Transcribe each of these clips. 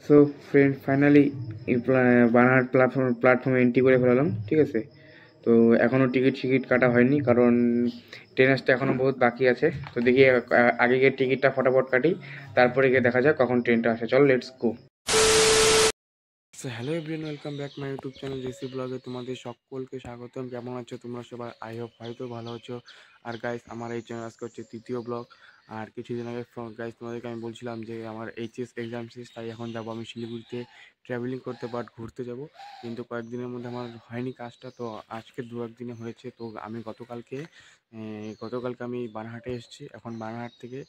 So friend finally বানার প্ল্যাটফর্মে entry করে ফেলাম, ঠিক আছে। তো এখনও টিকিট কাটা হয়নি, কারণ ট্রেন আসতে এখনও বহুত বাকি আছে। তো দেখি আগে গিয়ে টিকিটটা ফটাফট কাটি, তারপরে গিয়ে দেখা যাক কখন ট্রেনটা আসে। চল let's go. So hello everyone, welcome back my YouTube channel JC ব্লগে। তোমাদের সকলকে স্বাগতম। কেমন আছো তোমরা সবাই? আই হোপ হয়তো ভালো আছো। আর গাইস, আমার এই চ্যানেল আজকে হচ্ছে তৃতীয় ব্লগ। আর কিছুদিন আগে গাইস তোমাদেরকে আমি বলছিলাম যে আমার এইচএস এক্সাম শেষ, তাই এখন যাবো আমি শিলিগুড়িতে ট্রাভেলিং করতে, বাট ঘুরতে যাব। কিন্তু কয়েকদিনের মধ্যে আমার হয়নি কাজটা, তো আজকে দু একদিনে হয়েছে। তো আমি গতকালকে আমি বানারহাটে এসেছি। এখন বানারহাট থেকে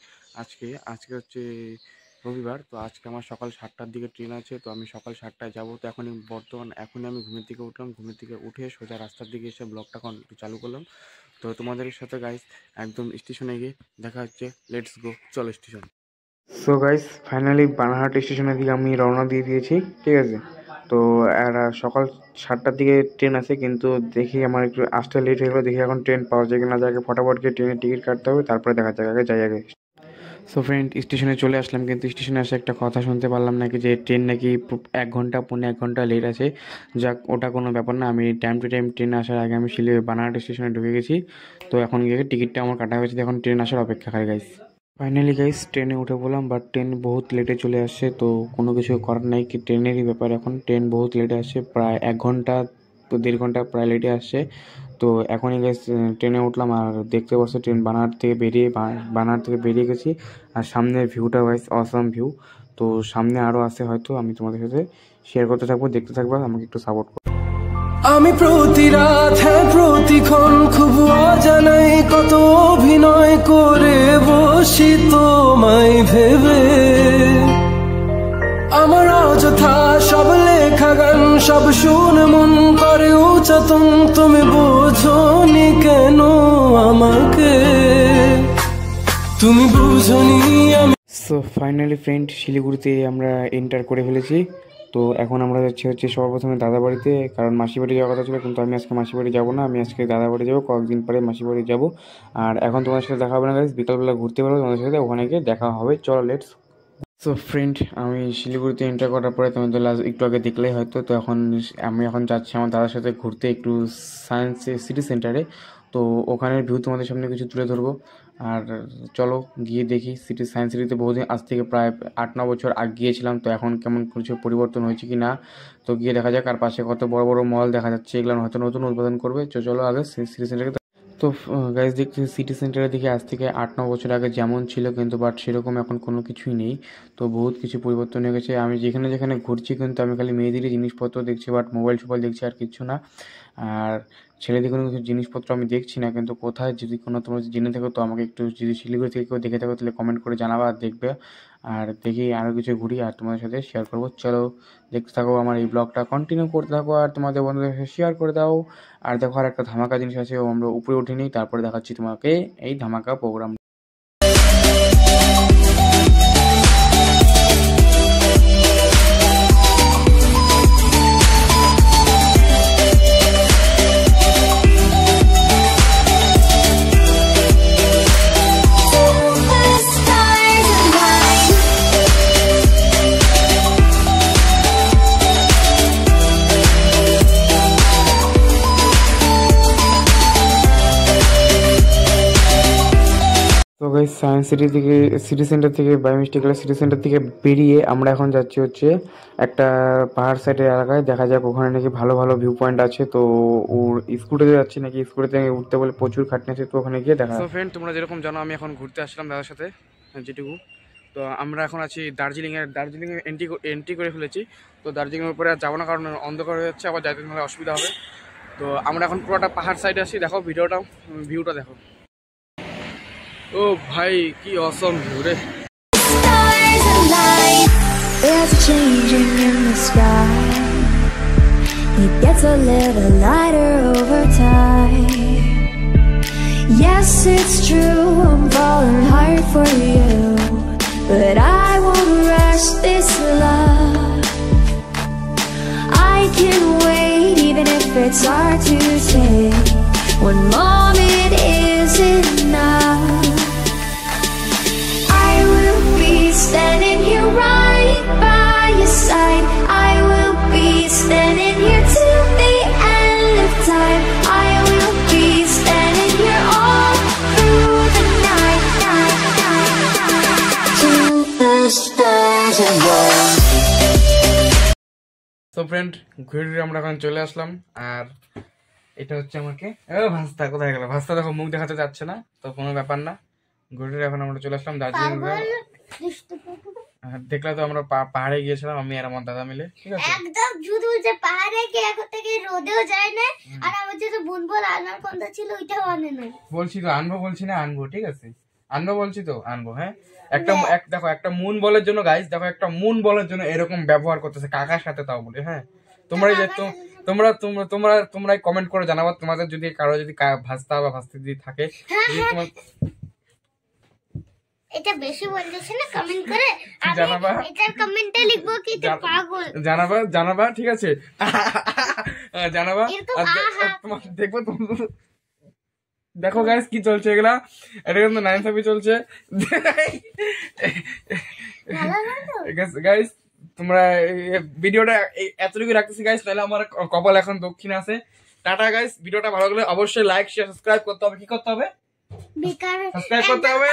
আজকে হচ্ছে রবিবার, তো আজকে আমার সকাল 7টার দিকে ট্রেন আছে। তো আমি সকাল 7টায় যাবো। তো এখনই আমি ঘুমের থেকে উঠলাম। ঘুমের থেকে উঠে সোজা রাস্তার দিকে এসে ব্লগটা একটু চালু করলাম। তো তোমাদের সাথে গাইস একদম স্টেশনে গিয়ে দেখা হচ্ছে। লেটস গো, চলো station. So guys finally Banarhat স্টেশনের দিকে আমি রওনা দিয়ে দিয়েছি, ঠিক আছে। তো সকাল 7টার দিকে ট্রেন আছে, কিন্তু দেখি আমার একটু আসতে লেট হয়ে গেলো। দেখি এখন ট্রেন পাওয়া যায় কিনা, যাকে ফটাফট গিয়ে ট্রেনের টিকিট কাটতে হবে, তারপরে দেখা যাক। আগে সো ফ্রেন্ড স্টেশনে চলে আসলাম, কিন্তু স্টেশনে এসে একটা কথা শুনতে পারলাম নাকি যে ট্রেন নাকি 1 ঘন্টা লেট আছে। যাক, ওটা কোনো ব্যাপার না। আমি টাইম টু টাইম ট্রেন আসার আগে আমি বানারহাট স্টেশনে ঢুকে গেছি। তো এখন গিয়ে টিকিটটা আমার কাটা হয়েছে, এখন ট্রেন আসার অপেক্ষা করে গাইস। ফাইনালি গাইস ট্রেনে উঠে পড়লাম, বাট ট্রেন বহুত লেটে চলে আসছে। তো কোনো কিছু করার নাই, কি ট্রেনেরই ব্যাপার। এখন ট্রেন বহুত লেটে আসছে, প্রায় 1 ঘন্টা 1.5 ঘন্টা প্রায় লেটে আসছে। তো এখনই গাইস ট্রেনে উঠলাম, আর দেখতে পাচ্ছি ট্রেন বানারহাট থেকে বেরিয়ে গেছি। আর সামনের ভিউটা গাইস অসাম ভিউ। তো সামনে আরও আছে, হয়তো আমি তোমাদের সাথে শেয়ার করতে থাকবো, দেখতে থাকবো, আমাকে একটু সাপোর্ট করো। আমি প্রতি রাত প্রতিক্ষণ খুব অজানাই কত অভিনয় করে বসি তোমায় ভেবে। আমার অযথা সব লেখা গান সব শুনে মন করে উচ্চাতন, তুমি বোঝনি কেন আমাকে, তুমি বুঝনি আমি। সো ফাইনালি ফ্রেন্ড শিলিগুড়িতে আমরা এন্টার করে ফেলেছি। তো এখন আমরা যাচ্ছি হচ্ছে সর্বপ্রথমে দাদা বাড়িতে, কারণ মাসি বাড়ি যাওয়ার কথা ছিল, কিন্তু আমি আজকে মাসি বাড়ি যাবো না। আমি আজকে দাদা বাড়ি যাবো, কয়েকদিন পরে মাসি বাড়ি যাবো। আর এখন তোমাদের সাথে দেখা হবে না গাইস, বিকালবেলা ঘুরতে পারবো তোমাদের সাথে, ওখানে গিয়ে দেখা হবে। চলো লেটস। সো ফ্রেন্ড আমি শিলিগুড়িতে এন্টার করার পরে তুমি তো একটু আগে দেখলেই হয়তো। তো আমি এখন যাচ্ছি আমার দাদার সাথে ঘুরতে একটু সায়েন্স সিটি সেন্টারে। তো ওখানের ভিউ তোমাদের সামনে কিছু তুলে ধরবো। আর চলো গিয়ে দেখি সায়েন্স সিটিতে বহুদিন, আজ থেকে প্রায় 8-9 বছর আগে গিয়েছিলাম। তো এখন কেমন কিছু পরিবর্তন হয়েছে কি না, তো গিয়ে দেখা যাক। আর পাশে কত বড় বড় মল দেখা যাচ্ছে, এগুলো হয়তো নতুন উদ্বোধন করবে। চলো আগে সিটি সেন্টারে। তো গাইজ দেখছি সিটি সেন্টারের দিকে আজ থেকে 8-9 বছর আগে যেমন ছিল, কিন্তু বাট সেরকম এখন কোনো কিছুই নেই। তো বহুত কিছু পরিবর্তন হয়ে গেছে। আমি যেখানে ঘুরছি, কিন্তু আমি খালি মেয়েদেরই জিনিসপত্র দেখছি, বাট মোবাইল দেখছি, আর কিছু না। আর ছেলেদের কোনো কিছু জিনিসপত্র আমি দেখছি না। কিন্তু কোথায় যদি তোমরা জেনে থাকো, তো আমাকে একটু, যদি শিলিগুড়ি থেকে কেউ দেখে থাকো, তাহলে কমেন্ট করে জানাবা আর দেখবে। আর দেখি আরও কিছু ঘুরি আর তোমাদের সাথে শেয়ার করবো। চলো দেখতে থাকো, আমার এই ব্লগটা কন্টিনিউ করতে থাকো, আর তোমাদের বন্ধুদের সাথে শেয়ার করে দাও। আর দেখো, আর একটা ধামাকা জিনিস আছে, আমরা উপরে উঠিনি, তারপরে দেখাচ্ছি তোমাকে এই ধামাকা প্রোগ্রাম। তো গাইস সায়েন্স সিটি সেন্টার থেকে বাই মিস্টেক সিটি সেন্টার থেকে বেরিয়ে আমরা এখন যাচ্ছি হচ্ছে একটা পাহাড় সাইডের এলাকায়। দেখা যাক ওখানে নাকি ভালো ভালো ভিউ পয়েন্ট আছে। তো ওর স্কুটিতে যাচ্ছি, নাকি স্কুটিতে উঠতে বলে প্রচুর খাটনি আছে। তো ওখানে গিয়ে দেখা। তো ফ্রেন্ড তোমরা যেরকম জানো, আমি এখন ঘুরতে আসলাম দাদার সাথে যেটুকু। তো আমরা এখন আছি দার্জিলিংয়ে এন্ট্রি করে ফেলেছি। তো দার্জিলিংয়ের উপরে আর যাবো না, কারণ অন্ধকার হয়ে যাচ্ছে, আবার যাইতে গেলে অসুবিধা হবে। তো আমরা এখন পুরোটা পাহাড় সাইডে আছি। দেখো ভিউটা দেখো। ও ভাই কি অসম ভিউ রে। There's a changing in the sky. It gets a little lighter over time. Yes, it's true, I'm falling hard for you, but I won't rush this love. I can wait, even if it's hard to say. One moment is enough. I will be standing here right by your side. তো friend ঘুরে আমরা এখন চলে আসলাম, আর এটা হচ্ছে আমাকে ভাস্তা, কোথায় গেল ভাস্তা? দেখো মুখ দেখাতে যাচ্ছে না, তো কোনো ব্যাপার না। ঘুরে এখন আমরা চলে আসলাম দার্জিলিং। দেখলা তো আমরা পাহাড়ে গিয়েছিলাম আমি আর আমার দাদা মিলে, ঠিক আছে? একদম শুধু যে পাহাড়ে গিয়ে এখন থেকে রোদেও যায় না, আর আমার যে বোন বল আনার কথা ছিল ওইটাও আনে নাই। বলছি তো আনবো, বলছি না আনবো, ঠিক আছে? আনবো বলছি তো আনবো। হ্যাঁ, দেখো একটা মুন বলের জন্য গাইস, দেখো একটা মুন বলের জন্য এরকম ব্যবহার করতেছে কাকার সাথে, তাও বলে। হ্যাঁ, তোমরা যে তোমরা তোমরা তোমরা তোমরা কমেন্ট করে জানাবো তোমাদের যদি কারো যদি ভাস্তা বা ভাস্তি যদি থাকে, যদি তোমার এটা বেশি বলতেছে না, কমেন্ট করে জানাবা। এটা কমেন্টে লিখবো কি তুই পাগল। জানাবা ঠিক আছে? জানাবা। এরকম তোমার দেখবো দেখো গাইস কি চলছে এগুলা, এটা কিন্তু 9 চলছে গাইস। তোমরা ভিডিওটা এতটুকু রাখতেছি গাইস, তাহলে আমার কপাল এখন দক্ষিণ আছে। টাটা গাইস, ভিডিওটা ভালো লাগলে অবশ্যই লাইক শেয়ার সাবস্ক্রাইব করতে হবে। কি করতে হবে? বেকার সাবস্ক্রাইব করতে হবে।